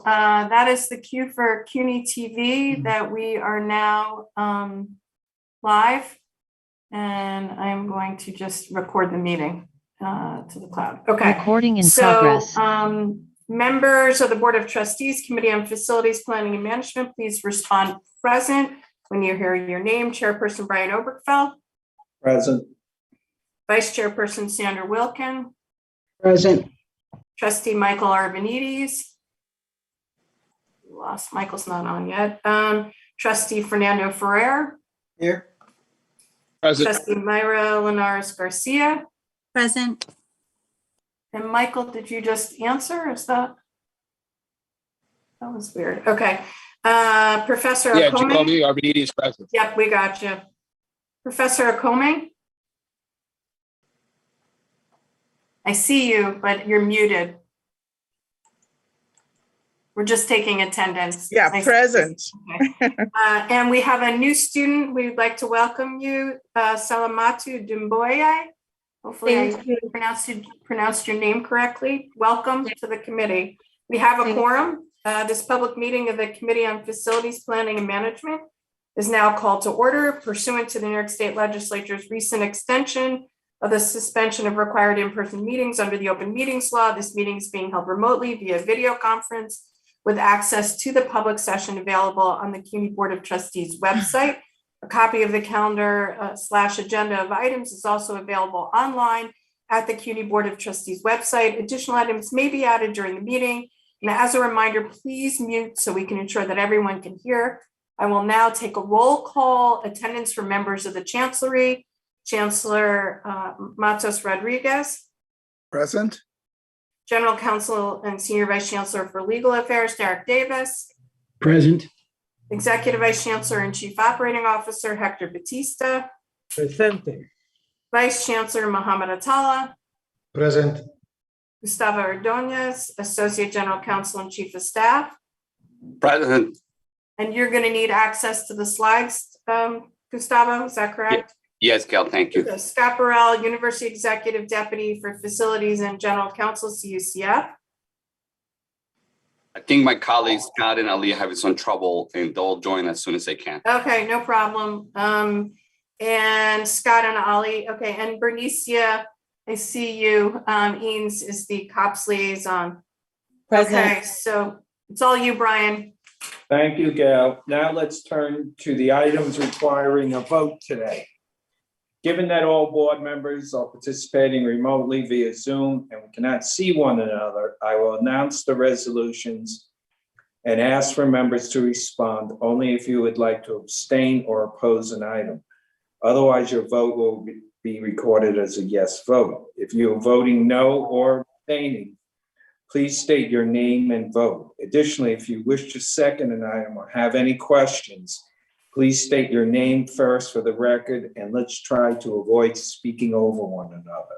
that is the cue for CUNY TV that we are now live. And I'm going to just record the meeting to the cloud. Okay. Recording in progress. Members of the Board of Trustees, Committee on Facilities, Planning and Management, please respond present when you hear your name. Chairperson Brian Obergefell. Present. Vice Chairperson Sandra Wilkin. Present. Trustee Michael Arvanites. Lost Michael's not on yet. Trustee Fernando Ferrer. Here. Present. Trustee Myra Linares Garcia. Present. And Michael, did you just answer? Is that was weird. Okay. Professor Yeah, Okome. Jacoby Arvanites is present. Yep, we got you. Professor Okome. I see you, but you're muted. We're just taking attendance. Yeah, present. Okay. And we have a new student. We'd like to welcome you, Salamatu Dumboye. Hopefully I pronounced your name correctly. Welcome to the committee. We have a quorum. This public meeting of the Committee on Facilities, Planning and Management is now called to order pursuant to the New York State Legislature's recent extension of the suspension of required in-person meetings under the Open Meetings Law. This meeting is being held remotely via video conference with access to the public session available on the CUNY Board of Trustees website. A copy of the calendar / agenda of items is also available online at the CUNY Board of Trustees website. Additional items may be added during the meeting. And as a reminder, please mute so we can ensure that everyone can hear. I will now take a roll call. Attendance for members of the Chancellery. Chancellor Matos Rodriguez. Present. General Counsel and Senior Vice Chancellor for Legal Affairs, Derek Davis. Present. Executive Vice Chancellor and Chief Operating Officer, Hector Batista. Presente. Vice Chancellor Mohammed Atala. Present. Gustavo Ordonez, Associate General Counsel and Chief of Staff. Present. And you're going to need access to the slides, Gustavo, is that correct? Yes, Gail, thank you. Scott Burrell, University Executive Deputy for Facilities and General Counsel, CUCF. I think my colleagues Scott and Ali are having some trouble and they'll join as soon as they can. Okay, no problem. And Scott and Ali, okay, and Bernicia, I see you. Eanes is the COPS liaison. Present. Okay, so it's all you, Brian. Thank you, Gail. Now let's turn to the items requiring a vote today. Given that all board members are participating remotely via Zoom and we cannot see one another, I will announce the resolutions and ask for members to respond only if you would like to abstain or oppose an item. Otherwise, your vote will be recorded as a yes vote. If you are voting no or abstaining, please state your name and vote. Additionally, if you wish to second an item or have any questions, please state your name first for the record, and let's try to avoid speaking over one another.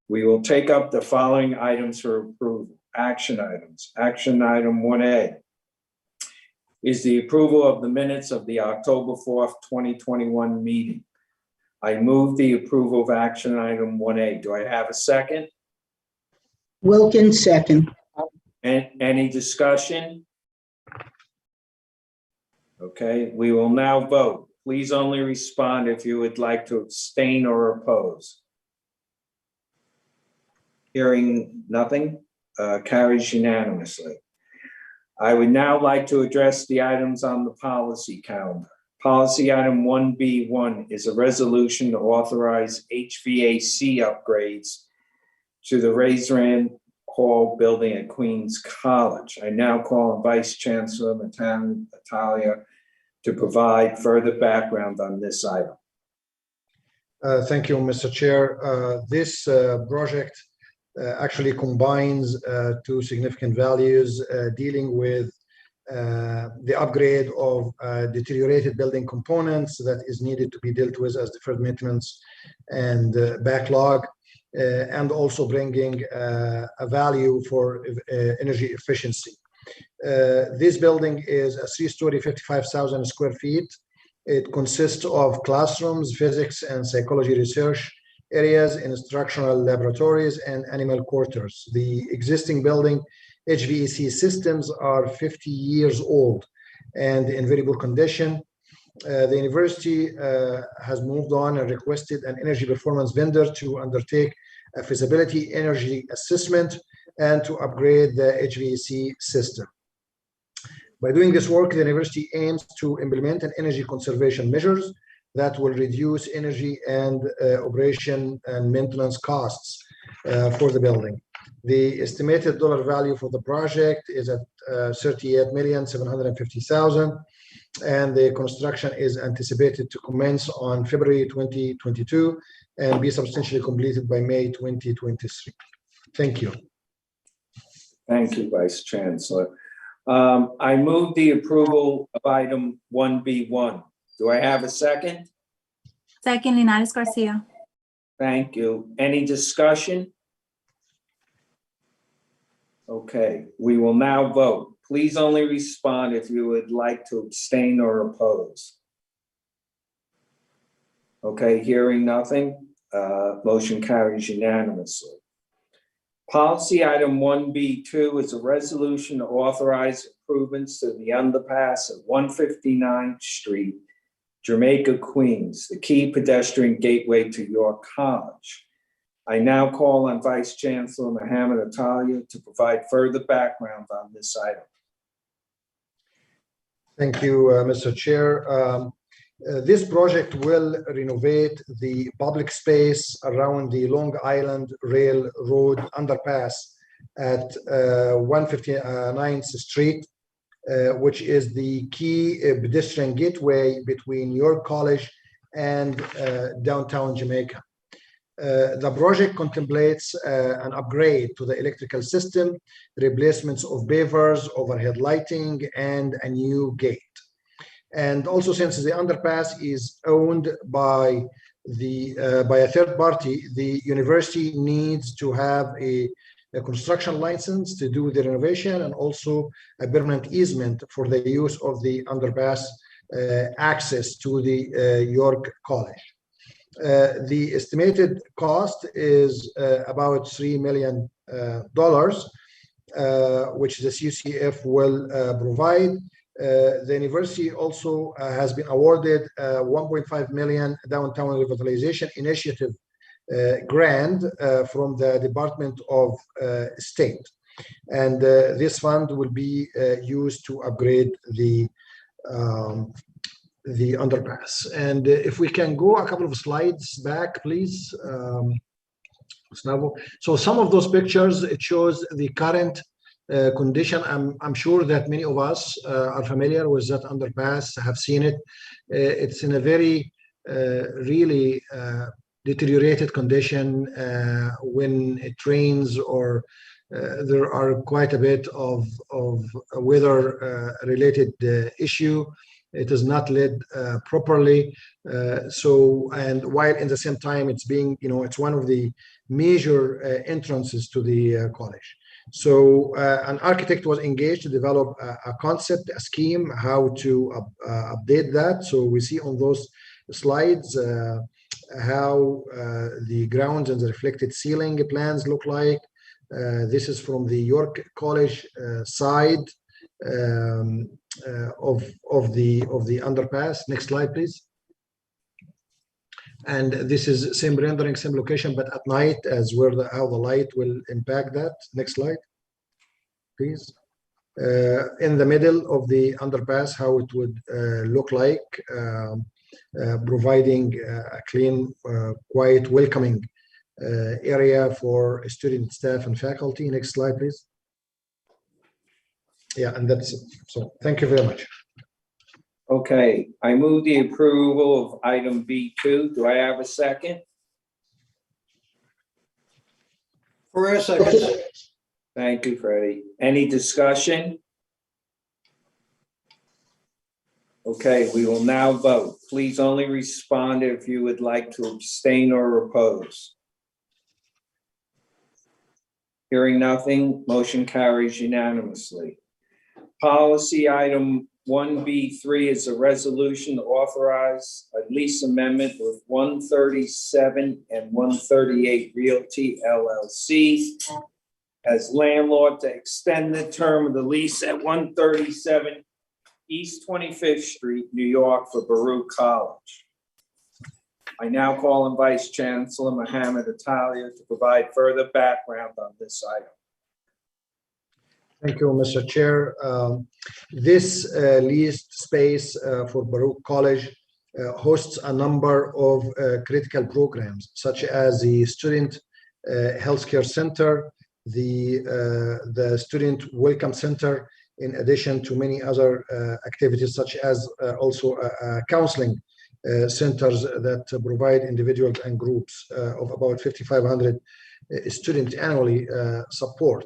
We will take up the following items for approval. Action items. Action item 1A is the approval of the minutes of the October 4th, 2021 meeting. I move the approval of action item 1A. Do I have a second? Wilkins, second. And any discussion? Okay, we will now vote. Please only respond if you would like to abstain or oppose. Hearing nothing, carries unanimously. I would now like to address the items on the policy calendar. Policy item 1B1 is a resolution to authorize HVAC upgrades to the Rayzran Hall building at Queens College. I now call on Vice Chancellor Natalia to provide further background on this item. Thank you, Mr. Chair. This project actually combines two significant values dealing with the upgrade of deteriorated building components that is needed to be dealt with as deferred maintenance and backlog, and also bringing a value for energy efficiency. This building is a 3-story, 55,000 square feet. It consists of classrooms, physics and psychology research areas, instructional laboratories, and animal quarters. The existing building HVAC systems are 50 years old and in very poor condition. The university has moved on and requested an energy performance vendor to undertake a feasibility energy assessment and to upgrade the HVAC system. By doing this work, the university aims to implement an energy conservation measures that will reduce energy and operation and maintenance costs for the building. The estimated dollar value for the project is at $38,750,000, and the construction is anticipated to commence on February 2022 and be substantially completed by May 2023. Thank you. Thank you, Vice Chancellor. I move the approval of item 1B1. Do I have a second? Second, Linares Garcia. Thank you. Any discussion? Okay, we will now vote. Please only respond if you would like to abstain or oppose. Okay, hearing nothing, motion carries unanimously. Policy item 1B2 is a resolution to authorize improvements to the underpass at 159th Street, Jamaica, Queens, the key pedestrian gateway to York College. I now call on Vice Chancellor Mohammed Atalaya to provide further background on this item. Thank you, Mr. Chair. This project will renovate the public space around the Long Island Railroad underpass at 159th Street, which is the key pedestrian gateway between York College and downtown Jamaica. The project contemplates an upgrade to the electrical system, replacements of pavers, overhead lighting, and a new gate. And also, since the underpass is owned by a third party, the university needs to have a construction license to do the renovation and also a permanent easement for the use of the underpass access to the York College. The estimated cost is about $3 million, which the CCF will provide. The university also has been awarded $1.5 million downtown revitalization initiative grant from the Department of State. And this fund will be used to upgrade the underpass. And if we can go a couple of slides back, please. So some of those pictures, it shows the current condition. I'm sure that many of us are familiar with that underpass, have seen it. It's in a very really deteriorated condition when it rains, or there are quite a bit of weather related issue. It is not lit properly. And while in the same time it's being, it's one of the major entrances to the college. So an architect was engaged to develop a concept, a scheme, how to update that. So we see on those slides how the grounds and the reflected ceiling plans look like. This is from the York College side of the underpass. Next slide, please. And this is same rendering, same location, but at night, as how the light will impact that. Next slide, please. In the middle of the underpass, how it would look like, providing a clean, quiet, welcoming area for student, staff, and faculty. Next slide, please. Yeah, and that's it. So thank you very much. Okay, I move the approval of item B2. Do I have a second? For a second. Thank you, Freddie. Any discussion? Okay, we will now vote. Please only respond if you would like to abstain or oppose. Hearing nothing, motion carries unanimously. Policy item 1B3 is a resolution to authorize a lease amendment with 137 and 138 Realty LLC as landlord to extend the term of the lease at 137 East 25th Street, New York for Baruch College. I now call on Vice Chancellor Mohammed Atalia to provide further background on this item. Thank you, Mr. Chair. This leased space for Baruch College hosts a number of critical programs, such as the Student Healthcare Center, the Student Welcome Center, in addition to many other activities, such as also counseling centers that provide individuals and groups of about 5,500 students annually support.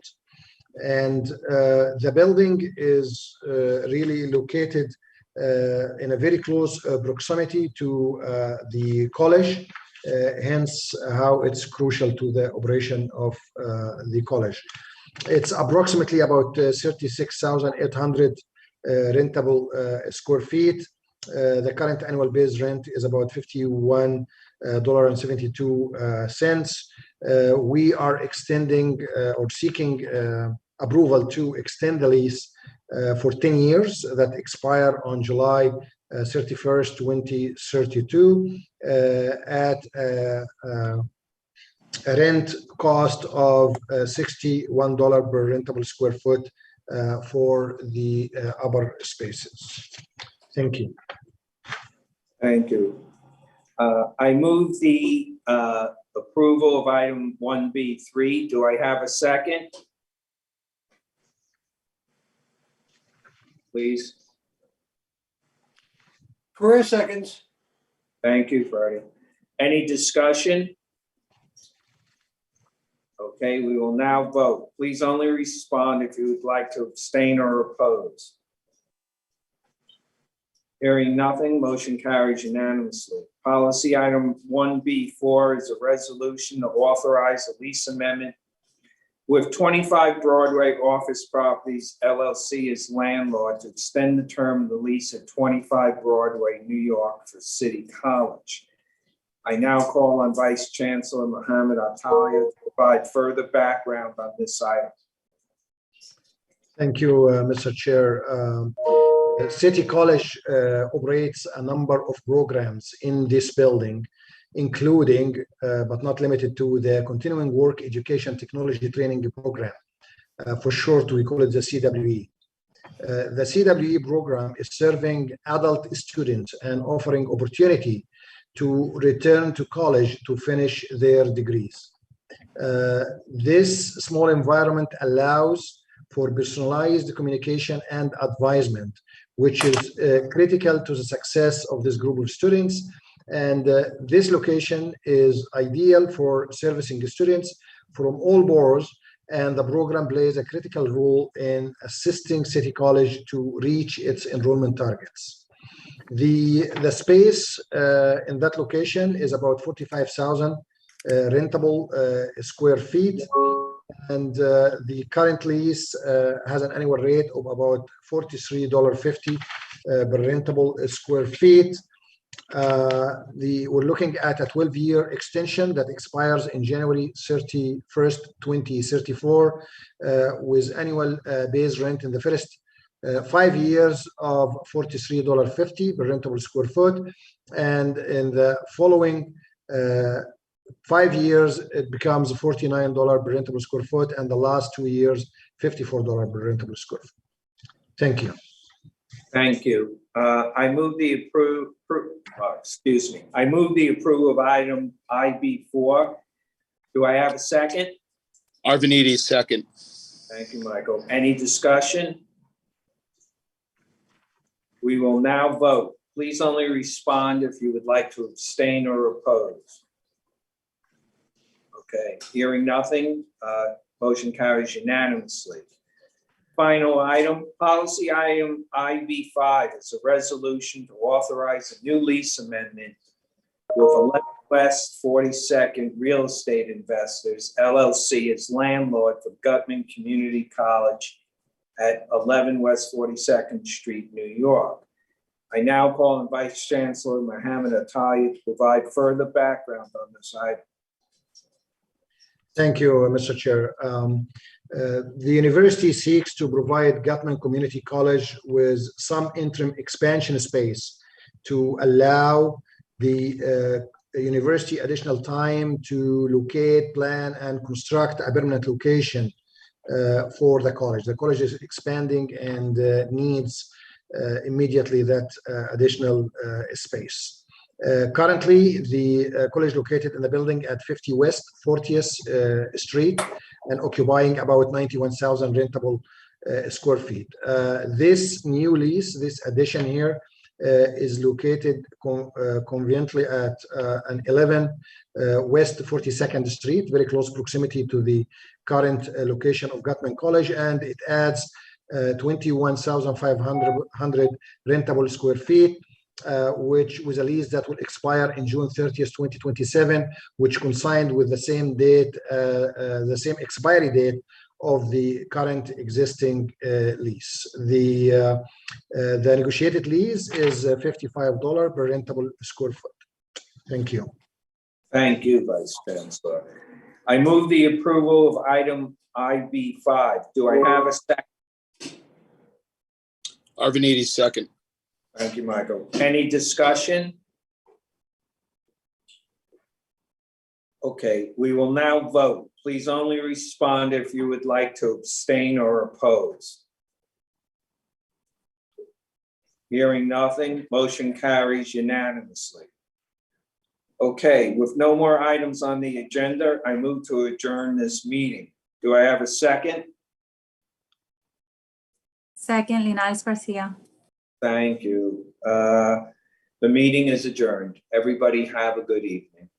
And the building is really located in a very close proximity to the college, hence how it's crucial to the operation of the college. It's approximately about 36,800 rentable square feet. The current annual base rent is about $51.72. We are extending or seeking approval to extend the lease for 10 years that expire on July 31st, 2032 at a rent cost of $61 per rentable square foot for the upper spaces. Thank you. Thank you. I move the approval of item 1B3. Do I have a second? Please. Pereira seconds. Thank you, Freddie. Any discussion? Okay, we will now vote. Please only respond if you would like to abstain or oppose. Hearing nothing, motion carries unanimously. Policy item 1B4 is a resolution to authorize a lease amendment with 25 Broadway Office Properties LLC as landlord to extend the term of the lease at 25 Broadway, New York for City College. I now call on Vice Chancellor Mohammed Atalia to provide further background on this item. Thank you, Mr. Chair. City College operates a number of programs in this building, including, but not limited to, the Continuing Work Education Technology Training Program. For short, we call it the CWE. The CWE program is serving adult students and offering opportunity to return to college to finish their degrees. This small environment allows for personalized communication and advisement, which is critical to the success of this group of students. And this location is ideal for servicing students from all boroughs, and the program plays a critical role in assisting City College to reach its enrollment targets. The space in that location is about 45,000 rentable square feet, and the current lease has an annual rate of about $43.50 per rentable square feet. We're looking at a 12-year extension that expires in January 31st, 2034, with annual base rent in the first 5 years of $43.50 per rentable square foot, and in the following 5 years it becomes $49 per rentable square foot, and the last 2 years $54 per rentable square foot. Thank you. Thank you. I move the I move the approval of item IB4. Do I have a second? Arvanites, second. Thank you, Michael. Any discussion? We will now vote. Please only respond if you would like to abstain or oppose. Okay, hearing nothing, motion carries unanimously. Final item, policy item IB5 is a resolution to authorize a new lease amendment with 11 West 42nd Real Estate Investors LLC as landlord for Gutman Community College at 11 West 42nd Street, New York. I now call on Vice Chancellor Mohammed Atalia to provide further background on this item. Thank you, Mr. Chair. The university seeks to provide Gutman Community College with some interim expansion space to allow the university additional time to locate, plan, and construct a permanent location for the college. The college is expanding and needs immediately that additional space. Currently, the college located in the building at 50 West 40th Street and occupying about 91,000 rentable square feet. This new lease, this addition here, is located conveniently at an 11 West 42nd Street, very close proximity to the current location of Gutman College, and it adds 21,500 rentable square feet, which was a lease that will expire in June 30th, 2027, which coincided with the same date, the same expiry date of the current existing lease. The negotiated lease is $55 per rentable square foot. Thank you. Thank you, Vice Chancellor. I move the approval of item IB5. Do I have a second? Arvanites, second. Thank you, Michael. Any discussion? Okay, we will now vote. Please only respond if you would like to abstain or oppose. Hearing nothing, motion carries unanimously. Okay, with no more items on the agenda, I move to adjourn this meeting. Do I have a second? Second, Linares Garcia. Thank you. The meeting is adjourned. Everybody have a good evening.